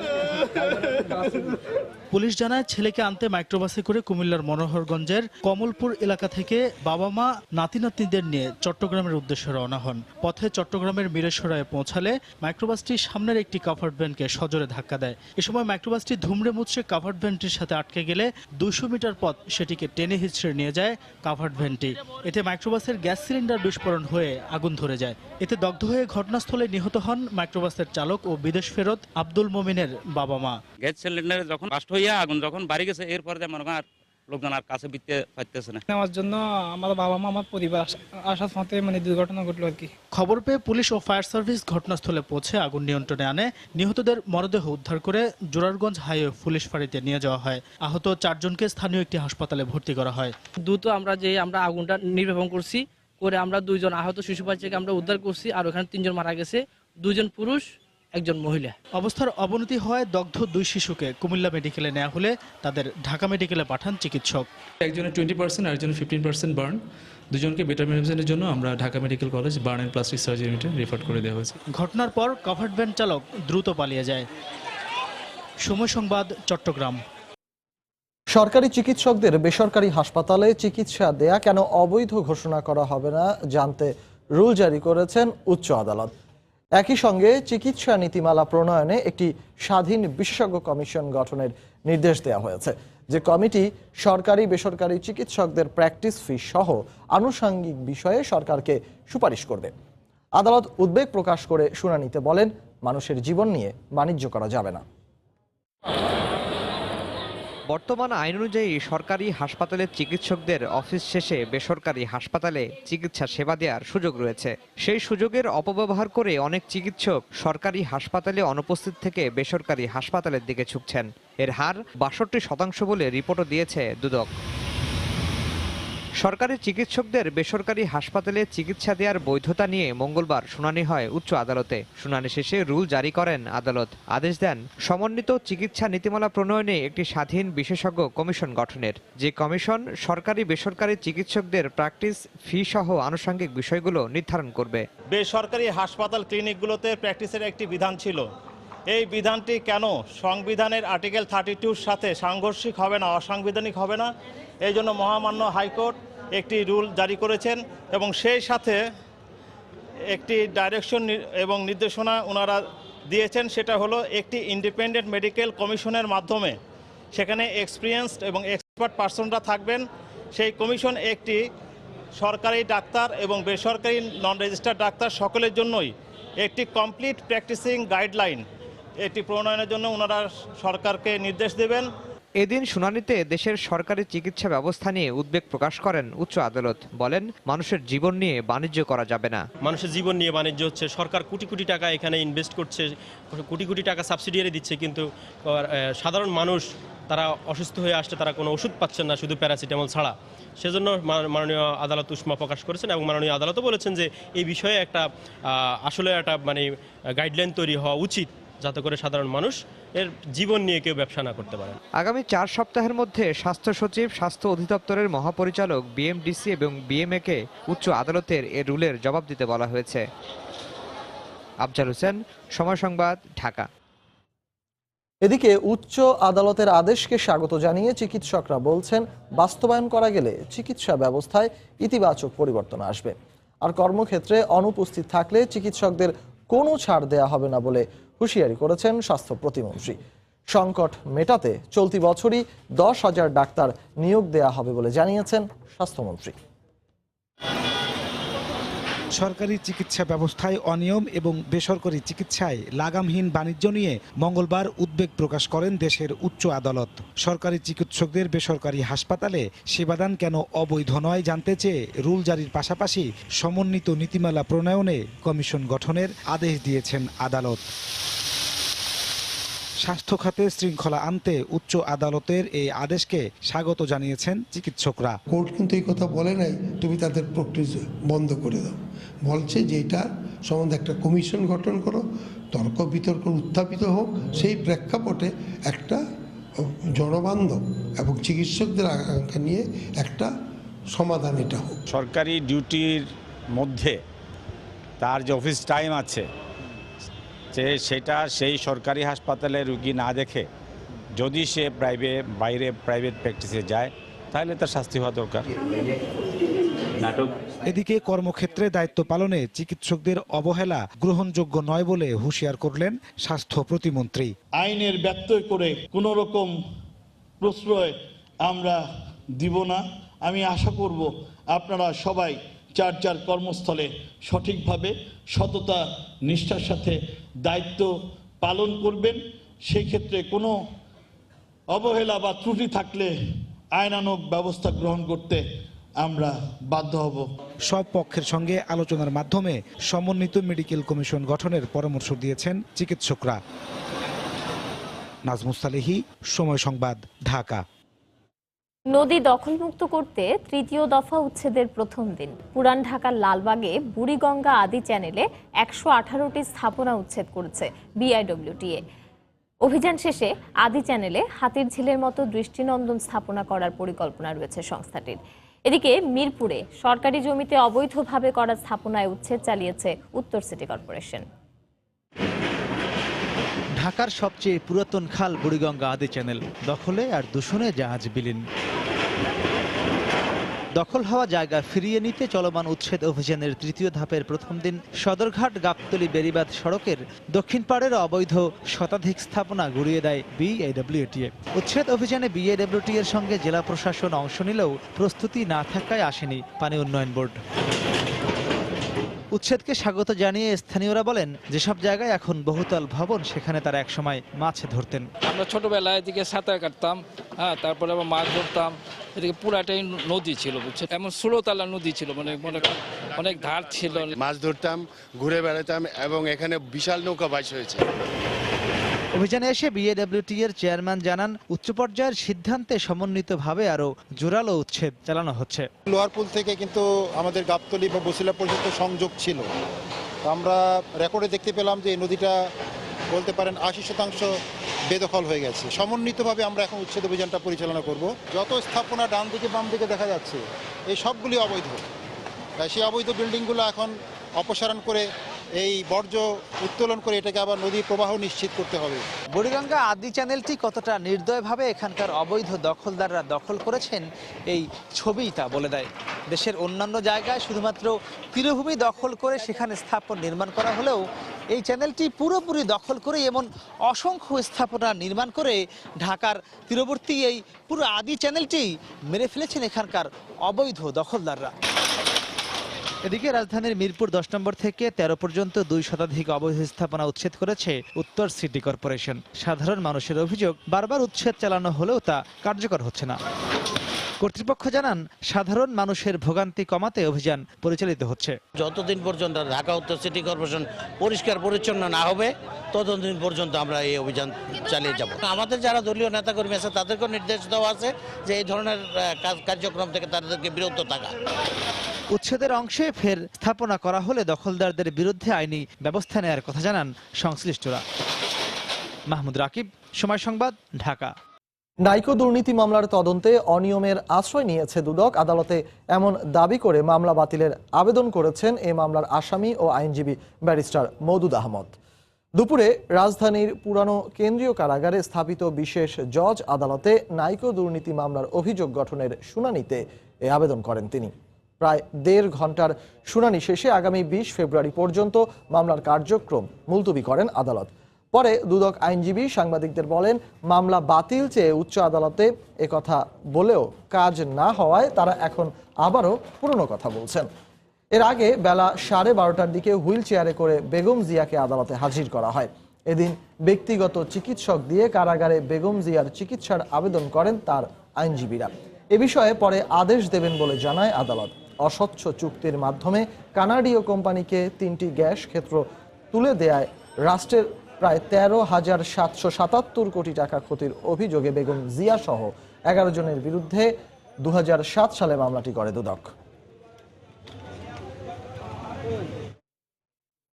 পুলিশ জানায় ছেলেকে আনতে মাইক্রোবাসে করে কুমিল্লার মনোহরগঞ্জের কমলপুর এলাকা থেকে বাবা মা নাতি নাতনিদের নিয়ে চট্টগ্রামের উদ্দেশ্যে রওনা হন। পথে চট্টগ্রামের মিরেশরায়ে পৌঁছালে মাইক্রোবাসটি সামনের একটি কাভার্ড ভ্যানকে সজোরে ধাক্কা দেয়। এ সময় মাইক্রোবাসটি ধুমড়ে মুচড়ে কাভার্ড ভ্যানটির সাথে আটকে গেলে 200 মিটার পথ সেটিকে টেনে হিচড়ে নিয়ে যায় কাভার্ড ভ্যানটি। এতে মাইক্রোবাসের গ্যাস সিলিন্ডার বিস্ফোরণ হয়ে আগুন ধরে যায়। এতে দগ্ধ হয়ে ঘটনাস্থলে নিহত হন মাইক্রোবাসের চালক ও বিদেশ ফেরত আব্দুল মোমিনের বাবা মা। গ্যাস সিলিন্ডারে যখন বাস্ট হইয়া আগুন যখন বাড়ি গেছে, এরপরে মনে করেন আর লোকজন আর কাছে বিতে পারতেছে না। আমার জন্য আমার বাবা মা, আমার পরিবার আসার পথে দুর্ঘটনা ঘটলো আর কি। খবর পেয়ে পুলিশ ও ফায়ার সার্ভিস ঘটনাস্থলে পৌঁছে আগুন নিয়ন্ত্রণে আনে। নিহতদের মরদেহ উদ্ধার করে জোরারগঞ্জ হাইওয়ে পুলিশ ফাঁড়িতে নিয়ে যাওয়া হয়। আহত 4 জনকে স্থানীয় একটি হাসপাতালে ভর্তি করা হয়। দ্রুত আমরা আগুনটা নির্বাপন করছি, করে আমরা 2 জন আহত শিশু বাচ্চাকে আমরা উদ্ধার করছি, আর ওখানে 3 জন মারা গেছে, 2 জন পুরুষ, 1 জন মহিলা। অবস্থার অবনতি হওয়ায় দগ্ধ 2 শিশুকে কুমিল্লা মেডিকেলে নেওয়া হলে তাদের ঢাকা মেডিকেলে পাঠান চিকিৎসক। একজনের 20% আর একজনের 15% বার্ন। দুজনকে বেটার ম্যানেজমেন্টের জন্য আমরা Dhaka medical college burn and plastic surgery ইউনিটে রেফার করে দেওয়া হয়েছে। ঘটনার পর কাভার্ড ভ্যান চালক দ্রুত পালিয়ে যায়। সময় সংবাদ, চট্টগ্রাম। সরকারি চিকিৎসকদের বেসরকারি হাসপাতালে চিকিৎসা দেয়া কেন অবৈধ ঘোষণা করা হবে না জানতে রুল জারি করেছেন উচ্চ আদালত। একই সঙ্গে চিকিৎসা নীতিমালা প্রণয়নে একটি স্বাধীন বিশেষজ্ঞ কমিশন গঠনের নির্দেশ দেওয়া হয়েছে, যে কমিটি সরকারি বেসরকারি চিকিৎসকদের প্র্যাকটিস ফি সহ আনুষঙ্গিক বিষয়ে সরকারকে সুপারিশ করবে। আদালত উদ্বেগ প্রকাশ করে শুনানিতে বলেন, মানুষের জীবন নিয়ে বাণিজ্য করা যাবে না। বর্তমান আইন অনুযায়ী সরকারি হাসপাতালের চিকিৎসকদের অফিস শেষে বেসরকারি হাসপাতালে চিকিৎসা সেবা দেওয়ার সুযোগ রয়েছে। সেই সুযোগের অপব্যবহার করে অনেক চিকিৎসক সরকারি হাসপাতালে অনুপস্থিত থেকে বেসরকারি হাসপাতালের দিকে ঝুঁকছেন। এর হার 62% বলে রিপোর্টও দিয়েছে দুদক। সরকারি চিকিৎসকদের বেসরকারি হাসপাতালে চিকিৎসা দেওয়ার বৈধতা নিয়ে মঙ্গলবার শুনানি হয় উচ্চ আদালতে। শুনানি শেষে রুল জারি করেন আদালত। আদেশ দেন সমন্বিত চিকিৎসা নীতিমালা প্রণয়নে একটি স্বাধীন বিশেষজ্ঞ কমিশন গঠনের, যে কমিশন সরকারি বেসরকারি চিকিৎসকদের প্র্যাকটিস ফি সহ আনুষঙ্গিক বিষয়গুলো নির্ধারণ করবে। বেসরকারি হাসপাতাল ক্লিনিকগুলোতে প্র্যাকটিসের একটি বিধান ছিল। এই বিধানটি কেন সংবিধানের আর্টিকেল 32-র সাথে সাংঘর্ষিক হবে না, অসাংবিধানিক হবে না, এই জন্য মহামান্য হাইকোর্ট একটি রুল জারি করেছেন এবং সেই সাথে একটি ডাইরেকশন এবং নির্দেশনা ওনারা দিয়েছেন। সেটা হলো একটি ইন্ডিপেন্ডেন্ট মেডিকেল কমিশনের মাধ্যমে সেখানে এক্সপিরিয়েন্সড এবং এক্সপার্ট পার্সনরা থাকবেন সেই কমিশন একটি সরকারি ডাক্তার এবং বেসরকারি নন রেজিস্টার্ড ডাক্তার সকলের জন্যই একটি কমপ্লিট প্র্যাকটিসিং গাইডলাইন এটি প্রণয়নের জন্য ওনারা সরকারকে নির্দেশ দেবেন। এদিন শুনানিতে দেশের সরকারি চিকিৎসা ব্যবস্থা নিয়ে উদ্বেগ প্রকাশ করেন উচ্চ আদালত। বলেন, মানুষের জীবন নিয়ে বাণিজ্য করা যাবে না। মানুষের জীবন নিয়ে বাণিজ্য হচ্ছে, সরকার কোটি কোটি টাকা এখানে ইনভেস্ট করছে, কোটি কোটি টাকা সাবসিডিয়ারি দিচ্ছে, কিন্তু সাধারণ মানুষ তারা অসুস্থ হয়ে আসলে তারা কোনো ওষুধ পাচ্ছেন না, শুধু প্যারাসিটামল ছাড়া। সেজন্য মাননীয় আদালত উষ্মা প্রকাশ করেছেন এবং মাননীয় আদালতও বলেছেন যে এই বিষয়ে একটা আসলে একটা গাইডলাইন তৈরি হওয়া উচিত, যাতে করে সাধারণ মানুষ এর জীবন নিয়ে কেউ ব্যবসা না করতে পারে। আগামী 4 সপ্তাহের মধ্যে স্বাস্থ্য সচিব, স্বাস্থ্য অধিদপ্তরের মহাপরিচালক, বিএমডিসি এবং বিএমএ-কে উচ্চ আদালতের এ রুলের জবাব দিতে বলা হয়েছে। আফজাল হোসেন, সময় সংবাদ, ঢাকা। এদিকে উচ্চ আদালতের আদেশকে স্বাগত জানিয়ে চিকিৎসকরা বলছেন, বাস্তবায়ন করা গেলে চিকিৎসা ব্যবস্থায় ইতিবাচক পরিবর্তন আসবে। আর কর্মক্ষেত্রে অনুপস্থিত থাকলে চিকিৎসকদের কোনো ছাড় দেয়া হবে না বলে হুঁশিয়ারি করেছেন স্বাস্থ্য প্রতিমন্ত্রী। সংকট মেটাতে চলতি বছরই 10,000 ডাক্তার নিয়োগ দেয়া হবে বলে জানিয়েছেন স্বাস্থ্যমন্ত্রী। সরকারি চিকিৎসা ব্যবস্থায় অনিয়ম এবং বেসরকারি চিকিৎসায় লাগামহীন বাণিজ্য নিয়ে মঙ্গলবার উদ্বেগ প্রকাশ করেন দেশের উচ্চ আদালত। সরকারি চিকিৎসকদের বেসরকারি হাসপাতালে সেবাদান কেন অবৈধ নয় জানতে চেয়ে রুল জারির পাশাপাশি সমন্বিত নীতিমালা প্রণয়নে কমিশন গঠনের আদেশ দিয়েছেন আদালত। স্বাস্থ্য খাতে শৃঙ্খলা আনতে উচ্চ আদালতের এই আদেশকে স্বাগত জানিয়েছেন চিকিৎসকরা। কোর্ট কিন্তু এই কথা বলে নাই তুমি তাদের প্র্যাকটিস বন্ধ করে দাও, বলছে যে এটা সম্বন্ধে একটা কমিশন গঠন করো, তর্ক বিতর্ক উত্থাপিত হোক, সেই প্রেক্ষাপটে একটা জনবান্ধব এবং চিকিৎসকদের আকাঙ্ক্ষা নিয়ে একটা সমাধান এটা হোক। সরকারি ডিউটির মধ্যে তার যে অফিস টাইম আছে যে সেটা সেই সরকারি হাসপাতালে রুগী না দেখে যদি সে বাইরে প্রাইভেট প্র্যাকটিসে যায় তাহলে তার শাস্তি হওয়া দরকার। এদিকে কর্মক্ষেত্রে দায়িত্ব পালনে চিকিৎসকদের অবহেলা গ্রহণযোগ্য নয় বলে হুঁশিয়ার করলেন স্বাস্থ্য প্রতিমন্ত্রী। আইনের ব্যত্যয় করে কোনো রকম প্রশ্রয় আমরা দিব না। আমি আশা করব আপনারা সবাই যার কর্মস্থলে সঠিকভাবে সততা নিষ্ঠার সাথে দায়িত্ব পালন করবেন। সেই ক্ষেত্রে কোনো অবহেলা বা ত্রুটি থাকলে আইনানুগ ব্যবস্থা গ্রহণ করতে আমরা বাধ্য হব। সব পক্ষের সঙ্গে আলোচনার মাধ্যমে সমন্বিত মেডিকেল কমিশন গঠনের পরামর্শ দিয়েছেন চিকিৎসকরা। নাজমুস সালেহী, সময় সংবাদ, ঢাকা। নদী দখলমুক্ত করতে তৃতীয় দফা উচ্ছেদের প্রথম দিন পুরান ঢাকার লালবাগে বুড়িগঙ্গা আদি চ্যানেলে 118টি স্থাপনা উচ্ছেদ করেছে বিআইডব্লিউটিএ। অভিযান শেষে আদি চ্যানেলে হাতির ঝিলের মতো দৃষ্টিনন্দন স্থাপনা করার পরিকল্পনা রয়েছে সংস্থাটির। এদিকে মিরপুরে সরকারি জমিতে অবৈধভাবে করা স্থাপনায় উচ্ছেদ চালিয়েছে উত্তর সিটি কর্পোরেশন। ঢাকার সবচেয়ে পুরাতন খাল বুড়িগঙ্গা আদি চ্যানেল দখলে আর দূষণে জাহাজ বিলীন। দখল হওয়া জায়গা ফিরিয়ে নিতে চলমান উচ্ছেদ অভিযানের তৃতীয় ধাপের প্রথম দিন সদরঘাট গাবতলী বেড়িবাঁধ সড়কের দক্ষিণ পাড়ের অবৈধ শতাধিক স্থাপনা গুড়িয়ে দেয় বিআইডব্লিউটিএ। উচ্ছেদ অভিযানে বিআইডব্লিউটি এর সঙ্গে জেলা প্রশাসন অংশ নিলেও প্রস্তুতি না থাকায় আসেনি পানি উন্নয়ন বোর্ড। উচ্ছেদকে স্বাগত জানিয়ে স্থানীয়রা বলেন, যেসব জায়গায় এখন বহুতল ভবন সেখানে তারা একসময় মাছ ধরতেন। আমরা ছোটবেলায় এদিকে সাঁতার কাটতাম, তারপরে আবার মাছ ধরতাম। এদিকে পুরাটাই নদী ছিল, বুঝছেন, এমন 16তলা নদী ছিল, মানে অনেক ধার ছিল। মাছ ধরতাম, ঘুরে বেড়াতাম এবং এখানে বিশাল নৌকা বাইশ হয়েছে। অভিযানে এসে বিএডব্লিউটি এর চেয়ারম্যান জানান, উচ্চ পর্যায়ের সিদ্ধান্তে সমন্বিতভাবে আরো জোরালো উচ্ছেদ চালানো হচ্ছে। লোহারপুল থেকে কিন্তু আমাদের গাবতলী বা বসিলা পর্যন্ত সংযোগ ছিল। আমরা রেকর্ডে দেখতে পেলাম যে এই নদীটা বলতে পারেন 80% বেদখল হয়ে গেছে। সমন্বিতভাবে আমরা এখন উচ্ছেদ অভিযানটা পরিচালনা করব। যত স্থাপনা ডান দিকে বাম দিকে দেখা যাচ্ছে এই সবগুলি অবৈধ। সেই অবৈধ বিল্ডিংগুলো এখন অপসারণ করে এই বর্জ্য উত্তোলন করে এটাকে আবার নদীর প্রবাহ নিশ্চিত করতে হবে। বুড়িগঙ্গা আদি চ্যানেলটি কতটা নির্দয়ভাবে এখানকার অবৈধ দখলদাররা দখল করেছেন এই ছবিই তা বলে দেয়। দেশের অন্যান্য জায়গায় শুধুমাত্র তীরভূমি দখল করে সেখানে স্থাপন নির্মাণ করা হলেও এই চ্যানেলটি পুরোপুরি দখল করে এমন অসংখ্য স্থাপনা নির্মাণ করে ঢাকার তীরবর্তী এই পুরো আদি চ্যানেলটি মেরে ফেলেছেন এখানকার অবৈধ দখলদাররা। এদিকে রাজধানীর মিরপুর 10 নম্বর থেকে 13 পর্যন্ত 2 শতাধিক অবৈধ স্থাপনা উচ্ছেদ করেছে উত্তর সিটি কর্পোরেশন। সাধারণ মানুষের অভিযোগ, বারবার উচ্ছেদ চালানো হলেও তা কার্যকর হচ্ছে না। কর্তৃপক্ষ জানান, সাধারণ মানুষের ভোগান্তি কমাতে অভিযান পরিচালিত হচ্ছে। যতদিন পর্যন্ত ঢাকা উত্তর সিটি কর্পোরেশন পরিষ্কার পরিচ্ছন্ন না হবে ততদিন পর্যন্ত আমরা এই অভিযান চালিয়ে যাব। আমাদের যারা দলীয় নেতাকর্মী আছে তাদেরকেও নির্দেশ দেওয়া আছে যে এই ধরনের কার্যক্রম থেকে তাদেরকে বিরত থাকা। উচ্ছেদের অংশে ফের স্থাপনা করা হলে দখলদারদের বিরুদ্ধে আইনি ব্যবস্থা নেওয়ার কথা জানান সংশ্লিষ্টরা। মাহমুদ রাকিব, সময় সংবাদ, ঢাকা। নাইকো দুর্নীতি মামলার তদন্তে অনিয়মের আশ্রয় নিয়েছে দুদক। আদালতে এমন দাবি করে মামলা বাতিলের আবেদন করেছেন এই মামলার আসামি ও আইনজীবী ব্যারিস্টার মওদুদ আহমদ। দুপুরে রাজধানীর পুরানো কেন্দ্রীয় কারাগারে স্থাপিত বিশেষ জজ আদালতে নাইকো দুর্নীতি মামলার অভিযোগ গঠনের শুনানিতে এই আবেদন করেন তিনি। প্রায় 1.5 ঘন্টার শুনানি শেষে আগামী 20 ফেব্রুয়ারি পর্যন্ত মামলার কার্যক্রম মুলতবি করেন আদালত। পরে দুদক আইনজীবী সাংবাদিকদের বলেন, মামলা বাতিল চেয়ে উচ্চ আদালতে একথা বলেও কাজ না হওয়ায় তারা এখন আবারও পুরনো কথা বলছেন। এর আগে বেলা 12:30টার দিকে হুইল চেয়ারে করে বেগম জিয়াকে আদালতে হাজির করা হয়। এদিন ব্যক্তিগত চিকিৎসক দিয়ে কারাগারে বেগম জিয়ার চিকিৎসার আবেদন করেন তার আইনজীবীরা। এ বিষয়ে পরে আদেশ দেবেন বলে জানায় আদালত। অস্বচ্ছ চুক্তির মাধ্যমে কানাডীয় কোম্পানিকে 3টি গ্যাস ক্ষেত্র তুলে দেয়ায় রাষ্ট্রের প্রায় 13,777 কোটি টাকা ক্ষতির অভিযোগে বেগম জিয়া সহ 11 জনের বিরুদ্ধে 2007 সালে মামলাটি করে দুদক।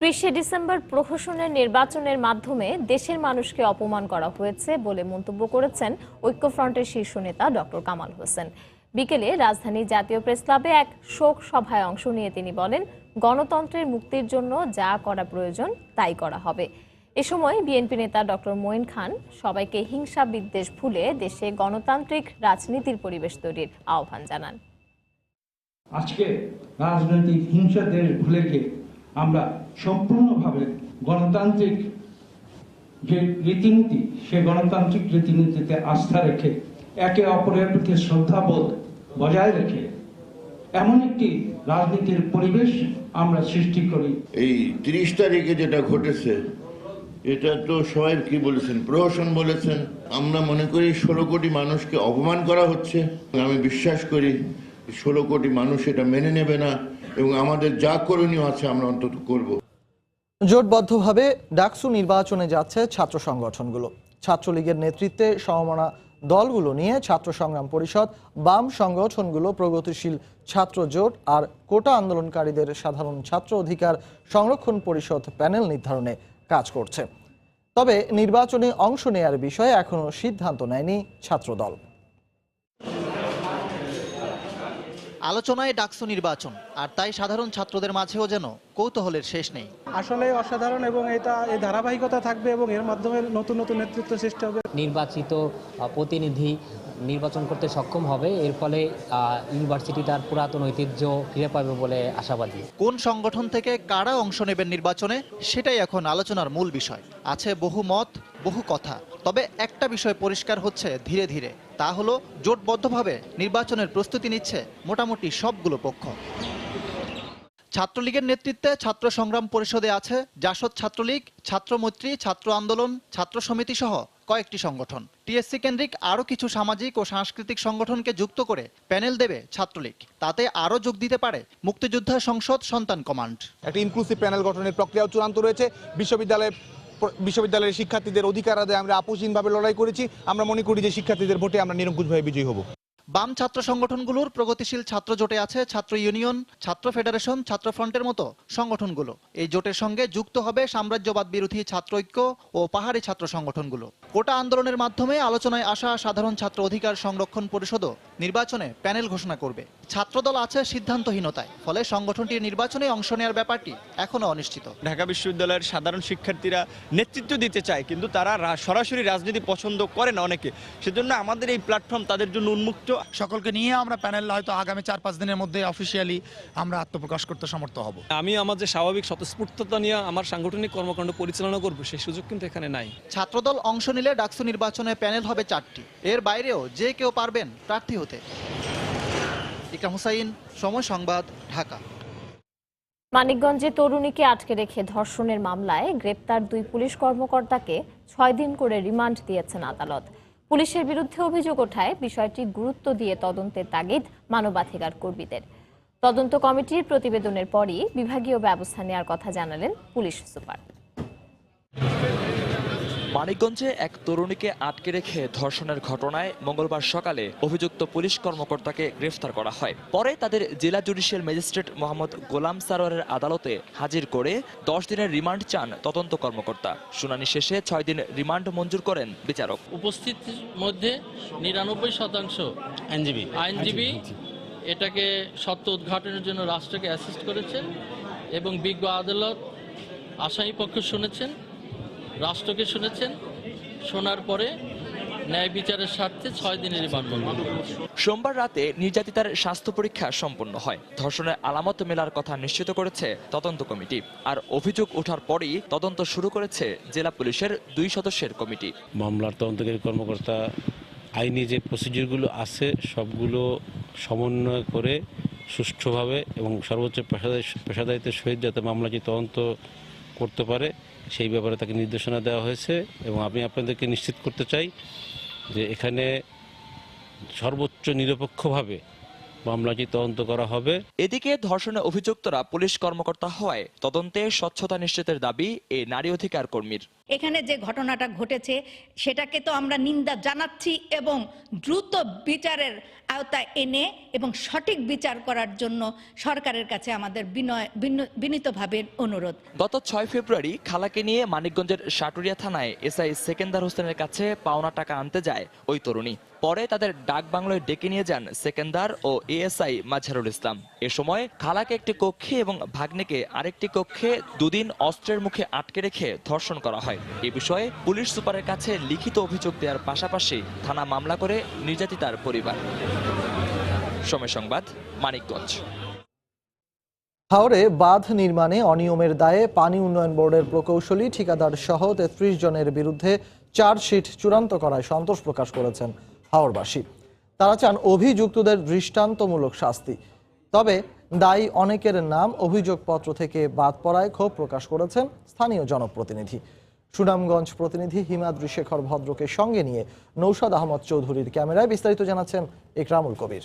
30 ডিসেম্বর প্রহসনের নির্বাচনের মাধ্যমে দেশের মানুষকে অপমান করা হয়েছে বলে মন্তব্য করেছেন ঐক্যফ্রন্টের শীর্ষ নেতা ডক্টর কামাল হোসেন। বিকেলে রাজধানীর জাতীয় প্রেসক্লাবে এক শোক সভায় অংশ নিয়ে তিনি বলেন, গণতন্ত্রের মুক্তির জন্য যা করা প্রয়োজন তাই করা হবে। এ সময় বিএনপি নেতা ডক্টর মঈন খান সবাইকে হিংসা বিদ্বেষ ভুলে দেশে গণতান্ত্রিক রাজনীতির পরিবেশ তৈরির আহ্বান জানান। আজকে রাজনৈতিক হিংসা দেশ ভুলে গিয়ে আমরা সম্পূর্ণভাবে গণতান্ত্রিক যে রীতিনীতি, সে গণতান্ত্রিক রীতিনীতিতে আস্থা রেখে একে অপরের প্রতি শ্রদ্ধাবোধ বজায় রেখে এমন একটি রাজনীতির পরিবেশ আমরা সৃষ্টি করি। এই 30 তারিখে যেটা ঘটেছে এটা তো সবাই কি বলেছেন, প্রহসন বলেছেন। আমরা মনে করি 16 কোটি মানুষকে অপমান করা হচ্ছে। আমি বিশ্বাস করি 16 কোটি মানুষ এটা মেনে নেবে না এবং আমাদের যা করণীয় আছে আমরা অন্তত করব। জোটবদ্ধভাবে ডাকসু নির্বাচনে যাচ্ছে ছাত্র সংগঠনগুলো। ছাত্রলীগের নেতৃত্বে সমমনা দলগুলো নিয়ে ছাত্র সংগ্রাম পরিষদ, বাম সংগঠনগুলো, প্রগতিশীল ছাত্র জোট আর কোটা আন্দোলনকারীদের সাধারণ ছাত্র অধিকার সংরক্ষণ পরিষদ প্যানেল নির্ধারণে কাজ করছে। তবে নির্বাচনে অংশ নেয়ার বিষয়ে এখনো সিদ্ধান্ত নেয়নি ছাত্রদল। আলোচনায় ডাকসু নির্বাচন, আর তাই সাধারণ ছাত্রদের মাঝেও যেন কৌতূহলের শেষ নেই। আসলে অসাধারণ এবং এটা এই ধারাবাহিকতা থাকবে এবং এর মাধ্যমে নতুন নতুন নেতৃত্ব সৃষ্টি হবে। নির্বাচিত প্রতিনিধি নির্বাচন করতে সক্ষম হবে, এর ফলে ইউনিভার্সিটি তার পুরাতন ঐতিহ্য ফিরে পাবে বলে আশাবাদী। কোন সংগঠন থেকে কারা অংশ নেবেন নির্বাচনে, সেটাই এখন আলোচনার মূল বিষয়। আছে বহু মত, বহু কথা, তবে একটা বিষয় পরিষ্কার হচ্ছে ধীরে ধীরে, তা হলো জোটবদ্ধভাবে নির্বাচনের প্রস্তুতি নিচ্ছে মোটামুটি সবগুলো পক্ষ। ছাত্রলীগের নেতৃত্বে ছাত্র সংগ্রাম পরিষদে আছে জাসদ ছাত্রলীগ, ছাত্রমৈত্রী, ছাত্র আন্দোলন, ছাত্র সমিতি সহ কয়েকটি সংগঠন। টিএসসি কেন্দ্রিক আরও কিছু সামাজিক ও সাংস্কৃতিক সংগঠনকে যুক্ত করে প্যানেল দেবে ছাত্রলীগ। তাতে আরও যোগ দিতে পারে মুক্তিযোদ্ধা সংসদ সন্তান কমান্ড। একটা ইনক্লুসিভ প্যানেল গঠনের প্রক্রিয়াও চূড়ান্ত রয়েছে। বিশ্ববিদ্যালয়ের শিক্ষার্থীদের অধিকার আদায়ে আমরা আপোষহীনভাবে লড়াই করেছি। আমরা মনে করি যে শিক্ষার্থীদের ভোটে আমরা নিরঙ্কুশভাবে বিজয়ী হব। বাম ছাত্র সংগঠনগুলোর প্রগতিশীল ছাত্র জোটে আছে ছাত্র ইউনিয়ন, ছাত্র ফেডারেশন, ছাত্র ফ্রন্টের মতো সংগঠনগুলো। এই জোটের সঙ্গে যুক্ত হবে সাম্রাজ্যবাদ বিরোধী ছাত্র ঐক্য ও পাহাড়ি ছাত্র সংগঠনগুলো। কোটা আন্দোলনের মাধ্যমে আলোচনায় আসা সাধারণ ছাত্র অধিকার সংরক্ষণ পরিষদও নির্বাচনে প্যানেল ঘোষণা করবে। ছাত্রদল আছে সিদ্ধান্তহীনতায়, ফলে সংগঠনটির নির্বাচনে অংশ নেওয়ার ব্যাপারটি এখনো অনিশ্চিত। ঢাকা বিশ্ববিদ্যালয়ের সাধারণ শিক্ষার্থীরা নেতৃত্ব দিতে চায়, কিন্তু তারা সরাসরি রাজনীতি পছন্দ করে না অনেকে। সেজন্য আমাদের এই প্ল্যাটফর্ম তাদের জন্য উন্মুক্ত। সকলকে নিয়ে আমরা প্যানেল হয়তো আগামী 4-5 দিনের মধ্যে অফিসিয়ালি আমরা আত্মপ্রকাশ করতে সমর্থ হব। আমি আমার যে স্বাভাবিক স্বতঃস্ফূর্ততা নিয়ে আমার সাংগঠনিক কর্মকাণ্ড পরিচালনা করব, সেই সুযোগ কিন্তু এখানে নাই। ছাত্রদল অংশ নিলে ডাকসু নির্বাচনে প্যানেল হবে 4টি। এর বাইরেও যে কেউ পারবেন প্রার্থী হতে। ইকরাম হুসাইন, সময় সংবাদ, ঢাকা। মানিকগঞ্জে তরুণীকে আটকে রেখে ধর্ষণের মামলায় গ্রেপ্তার 2 পুলিশ কর্মকর্তাকে 6 দিন করে রিমান্ড দিয়েছেন আদালত। পুলিশের বিরুদ্ধে অভিযোগ ওঠায় বিষয়টি গুরুত্ব দিয়ে তদন্তের তাগিদ মানবাধিকার কর্মীদের। তদন্ত কমিটির প্রতিবেদনের পরই বিভাগীয় ব্যবস্থা নেওয়ার কথা জানালেন পুলিশ সুপার। মানিকগঞ্জে এক তরুণীকে আটকে রেখে ধর্ষণের ঘটনায় মঙ্গলবার সকালে অভিযুক্ত পুলিশ কর্মকর্তাকে গ্রেফতার করা হয়। পরে তাদের জেলা জুডিশিয়াল ম্যাজিস্ট্রেট মোহাম্মদ গোলাম সারোয়ারের আদালতে হাজির করে 10 দিনের রিমান্ড চান তদন্ত কর্মকর্তা। শুনানি শেষে 6 দিন রিমান্ড মঞ্জুর করেন বিচারক। উপস্থিতির মধ্যে 99% আইনজীবী এটাকে সত্য উদ্ঘাটনের জন্য রাষ্ট্রকে অ্যাসিস্ট করেছেন এবং বিজ্ঞ আদালত আসামি পক্ষ শুনেছেন, রাষ্ট্রকে শুনেছেন। শোনার পরে ন্যায় বিচারের স্বার্থে 6 দিনের রিমান্ড মঞ্জুর। সোমবার রাতে নির্যাতিতার স্বাস্থ্য পরীক্ষা সম্পন্ন হয়। ধর্ষণের আলামত মেলার কথা নিশ্চিত করেছে তদন্ত কমিটি। আর অভিযোগ ওঠার পরই তদন্ত শুরু করেছে জেলা পুলিশের 2 সদস্যের কমিটি। মামলার তদন্তকারী কর্মকর্তা আইনি যে প্রসিডিউরগুলো আছে সবগুলো সমন্বয় করে সুষ্ঠুভাবে এবং সর্বোচ্চ পেশাদারিত্বের সহিত যাতে মামলাটি তদন্ত করতে পারে সেই ব্যাপারে তাকে নির্দেশনা দেওয়া হয়েছে। এবং আমি আপনাদেরকে নিশ্চিত করতে চাই যে এখানে সর্বোচ্চ নিরপেক্ষভাবে মামলাটি তদন্ত করা হবে। এদিকে ধর্ষণের অভিযুক্তরা পুলিশ কর্মকর্তা হওয়ায় তদন্তে স্বচ্ছতা নিশ্চিতের দাবি এই নারী অধিকার কর্মীর। এখানে যে ঘটনাটা ঘটেছে সেটাকে তো আমরা নিন্দা জানাচ্ছি এবং দ্রুত বিচারের আওতায় এনে এবং সঠিক বিচার করার জন্য সরকারের কাছে আমাদের বিনীতভাবে অনুরোধ। গত 6 ফেব্রুয়ারি খালাকে নিয়ে মানিকগঞ্জের সাটুরিয়া থানায় এসআই সেকেন্দার হোসেনের কাছে পাওনা টাকা আনতে যায় ওই তরুণী। পরে তাদের ডাক বাংলোয় ডেকে নিয়ে যান সেকেন্দার ও এএসআই মাজহারুল ইসলাম। এ সময় খালাকে একটি কক্ষে এবং ভাগ্নেকে আরেকটি কক্ষে 2 দিন অস্ত্রের মুখে আটকে রেখে ধর্ষণ করা হয়। এ বিষয়ে পুলিশ সুপারের কাছে লিখিত অভিযোগ দেওয়ার পাশাপাশি থানা মামলা করে নির্যাতিতার পরিবার। সময় সংবাদ, মানিকগঞ্জ। হাওরে বাঁধ নির্মাণে অনিয়মের দায়ে পানি উন্নয়ন বোর্ডের প্রকৌশলী ঠিকাদার সহ 33 জনের বিরুদ্ধে চার্জশিট চূড়ান্ত করায় সন্তোষ প্রকাশ করেছেন হাওরবাসী। তারা চান অভিযুক্তদের দৃষ্টান্তমূলক শাস্তি। তবে দায়ী অনেকের নাম অভিযোগপত্র থেকে বাদ পড়ায় ক্ষোভ প্রকাশ করেছেন স্থানীয় জনপ্রতিনিধি। সুনামগঞ্জ প্রতিনিধি হিমাদ্রি শেখর ভদ্রকে সঙ্গে নিয়ে নৌশাদ আহমদ চৌধুরীর ক্যামেরায় বিস্তারিত জানাচ্ছেন ইকরামুল কবির।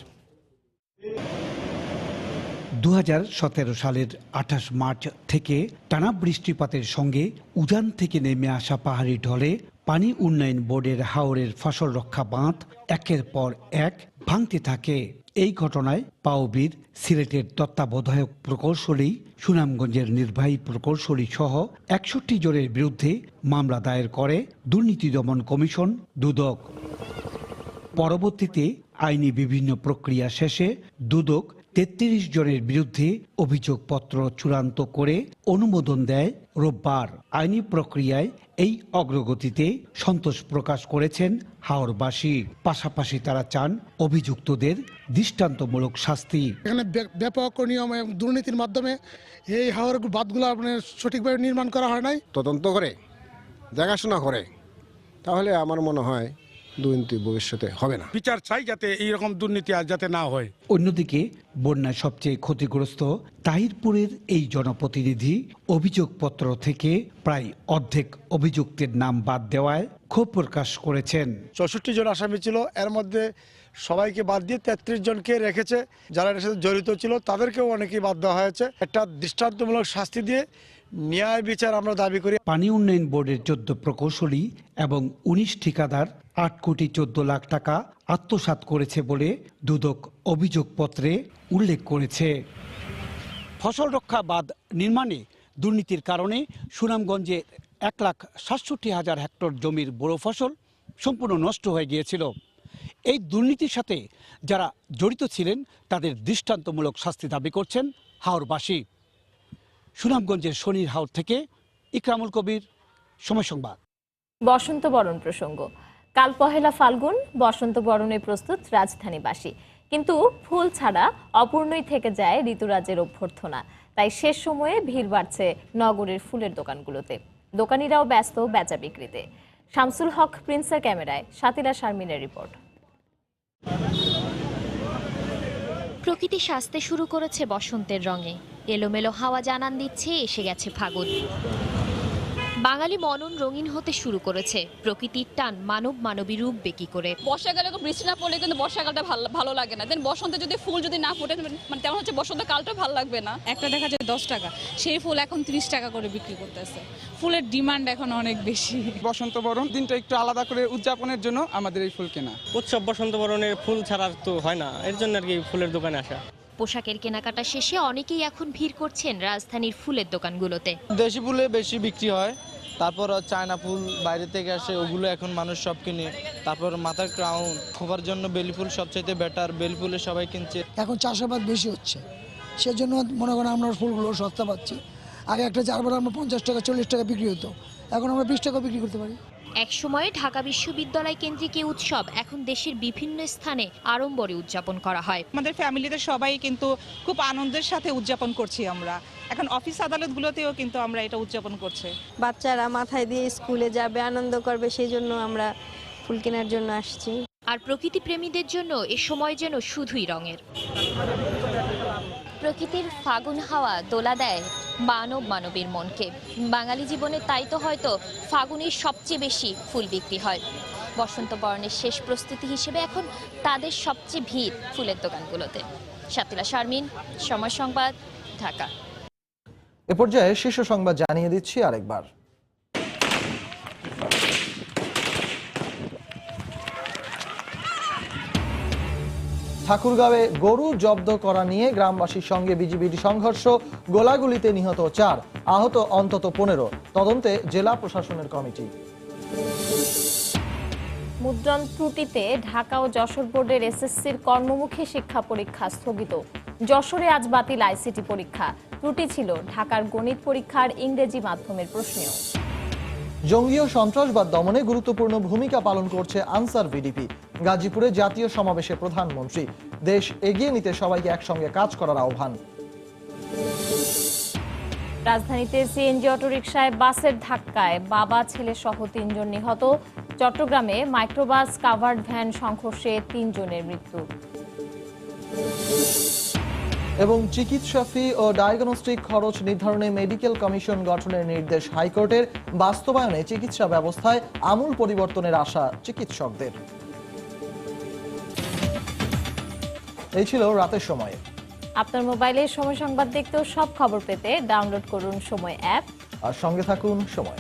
2017 সালের 28 মার্চ থেকে টানা বৃষ্টিপাতের সঙ্গে উজান থেকে নেমে আসা পাহাড়ি ঢলে পানি উন্নয়ন বোর্ডের হাওরের ফসল রক্ষা বাঁধ একের পর এক ভাঙতে থাকে। এই ঘটনায় পাওবীর সিলেটের তত্ত্বাবধায়ক প্রকৌশলী, সুনামগঞ্জের নির্বাহী প্রকৌশলী সহ 61 জনের বিরুদ্ধে মামলা দায়ের করে দুর্নীতি দমন কমিশন দুদক। পরবর্তীতে আইনি বিভিন্ন প্রক্রিয়া শেষে দুদক 33 জনের বিরুদ্ধে অভিযোগপত্র চূড়ান্ত করে অনুমোদন দেয় রোববার। আইনি প্রক্রিয়ায় এই অগ্রগতিতে সন্তোষ প্রকাশ করেছেন হাওরবাসী। পাশাপাশি তারা চান অভিযুক্তদের দৃষ্টান্তমূলক শাস্তি। এখানে ব্যাপক নিয়ম এবং দুর্নীতির মাধ্যমে এই হাওর বাঁধগুলো সঠিকভাবে নির্মাণ করা হয় নাই। তদন্ত করে দেখাশোনা করে তাহলে আমার মনে হয় দুর্নীতি ভবিষ্যতে হবে না। বিচার চাই যাতে এইরকম দুর্নীতি আর যাতে না হয়। অন্যদিকে বন্যায় সবচেয়ে ক্ষতিগ্রস্ত তাহিরপুরের এই জনপ্রতিনিধি অভিযোগপত্র থেকে প্রায় অর্ধেক অভিযুক্তের নাম বাদ দেওয়ায় ক্ষোভ প্রকাশ করেছেন। 64 জন আসামি ছিল, এর মধ্যে সবাইকে বাদ দিয়ে 33 জনকে রেখেছে। যারা এর সাথে জড়িত ছিল তাদেরকেও অনেকেই বাদ দেওয়া হয়েছে। একটা দৃষ্টান্তমূলক শাস্তি দিয়ে ন্যায় বিচার আমরা দাবি করি। পানি উন্নয়ন বোর্ডের 14 প্রকৌশলী এবং 19 ঠিকাদার 8 কোটি 14 লাখ টাকা আত্মসাৎ করেছে বলে দুদক অভিযোগপত্রে উল্লেখ করেছে। ফসল রক্ষা বাঁধ নির্মাণে দুর্নীতির কারণে সুনামগঞ্জে 1,67,000 হেক্টর জমির বোরো ফসল সম্পূর্ণ নষ্ট হয়ে গিয়েছিল। এই দুর্নীতির সাথে যারা জড়িত ছিলেন তাদের দৃষ্টান্তমূলক শাস্তি দাবি করছেন হাওরবাসী। সুনামগঞ্জের শনির হাওর থেকে ইকরামুল কবির, সময় সংবাদ। বসন্ত বরণ প্রসঙ্গ। কাল পহেলা ফাল্গুন, বসন্ত বরণে প্রস্তুত রাজধানীবাসী। কিন্তু ফুল ছাড়া অপূর্ণই থেকে যায় ঋতুরাজের অভ্যর্থনা। তাই শেষ সময়ে ভিড় বাড়ছে নগরের ফুলের দোকানগুলোতে। দোকানিরাও ব্যস্ত বেচা বিক্রিতে। শামসুল হক প্রিন্সের ক্যামেরায় শাতিলা শারমিনের রিপোর্ট। প্রকৃতি সাজতে শুরু করেছে বসন্তের রঙে। এলোমেলো হাওয়া জানান দিচ্ছে এসে গেছে ফাগুন। বাঙালি মনন রঙিন হতে শুরু করেছে। প্রকৃতির টান মানবী রূপ বেঁকি করে। বর্ষাকালে বৃষ্টি না পড়লে কিন্তু বর্ষাকালটা ভালো লাগে না। দেন বসন্তে যদি ফুল যদি না ফোটে মানে তেমন হচ্ছে বসন্তকালটা ভালো লাগবে না। একটা দেখা যায় 10 টাকা, সেই ফুল এখন 30 টাকা করে বিক্রি করতেছে। ফুলের ডিমান্ড এখন অনেক বেশি। বসন্ত বরণ দিনটা একটু আলাদা করে উদযাপনের জন্য আমাদের এই ফুল কেনা। উৎসব বসন্ত বরণের ফুল ছাড়া তো হয় না, এর জন্য আর কি ফুলের দোকানে আসা। পোশাকের কেনাকাটা শেষে অনেকেই এখন ভিড় করছেন রাজধানীর ফুলের দোকানগুলোতে। দেশি ফুলে বেশি বিক্রি হয়, তারপর চায়না ফুল বাইরে থেকে আসে, ওগুলো এখন মানুষ সব কিনে। তারপর মাথার ক্রাউন, খোপার জন্য বেলি ফুল সবচাইতে বেটার, বেলি ফুলে সবাই কিনছে। এখন চাষাবাদ বেশি হচ্ছে, সেজন্য মনে করেন আমরা ফুলগুলো সস্তা পাচ্ছি। আগে একটা চারবার আমরা 50 টাকা 40 টাকা বিক্রি হতো, এখন আমরা 20 টাকা বিক্রি করতে পারি। এক সময়ে ঢাকা বিশ্ববিদ্যালয় কেন্দ্রিক এই উৎসব এখন দেশের বিভিন্ন স্থানে আড়ম্বরে উদযাপন করা হয়। আমাদের ফ্যামিলিতে সবাই কিন্তু খুব আনন্দের সাথে উদযাপন করছি আমরা। এখন অফিস আদালতগুলোতেও কিন্তু আমরা এটা উদযাপন করছি। বাচ্চারা মাথায় দিয়ে স্কুলে যাবে, আনন্দ করবে, সেই জন্য আমরা ফুল কেনার জন্য আসছি। আর প্রকৃতি প্রেমীদের জন্য এ সময় যেন শুধুই রঙের। প্রকৃতির ফাগুন হাওয়া দোলা দেয় মানবীর মনকে। বাঙালি জীবনে তাই তো হয়তো ফাগুনের সবচেয়ে বেশি ফুল বিক্রি হয়। বসন্ত বরণের শেষ প্রস্তুতি হিসেবে এখন তাদের সবচেয়ে ভিড় ফুলের দোকানগুলোতে। শাতিলা শারমিন, সময় সংবাদ, ঢাকা। এ পর্যায়ে শীর্ষ সংবাদ জানিয়ে দিচ্ছি আরেকবার। ঠাকুরগাঁওয়ে গরু জব্দ করা নিয়ে গ্রামবাসীর সঙ্গে বিজিবির সংঘর্ষ, গোলাগুলিতে নিহত 4, আহত অন্তত 15। তদন্তে জেলা প্রশাসনের কমিটি। মুদ্রণ ত্রুটিতে ঢাকা ও যশোর বোর্ডের এসএসসির কর্মমুখী শিক্ষা পরীক্ষা স্থগিত। যশোরে আজ বাতিল আইসিটি পরীক্ষা। ত্রুটি ছিল ঢাকার গণিত পরীক্ষার ইংরেজি মাধ্যমের প্রশ্নেও। জঙ্গি ও সন্ত্রাসবাদ দমনে গুরুত্বপূর্ণ ভূমিকা পালন করছে আনসার ভিডিপি। গাজীপুরে জাতীয় সমাবেশে প্রধানমন্ত্রী। দেশ এগিয়ে নিতে সবাইকে একসঙ্গে কাজ করার আহ্বান। রাজধানীতে সিএনজি অটোরিকশায় বাসের ধাক্কায় বাবা ছেলে সহ 3 জন নিহত। চট্টগ্রামে মাইক্রোবাস কাভার্ড ভ্যান সংঘর্ষে 3 জনের মৃত্যু। এবং চিকিৎসা ফি ও ডায়াগনস্টিক খরচ নির্ধারণে মেডিকেল কমিশন গঠনের নির্দেশ হাইকোর্টের। বাস্তবায়নে চিকিৎসা ব্যবস্থায় আমূল পরিবর্তনের আশা চিকিৎসকদের। এই ছিল রাতের সময়ে। আপনার মোবাইলে সময় সংবাদ দেখতেও সব খবর পেতে ডাউনলোড করুন সময় অ্যাপ আর সঙ্গে থাকুন সময়।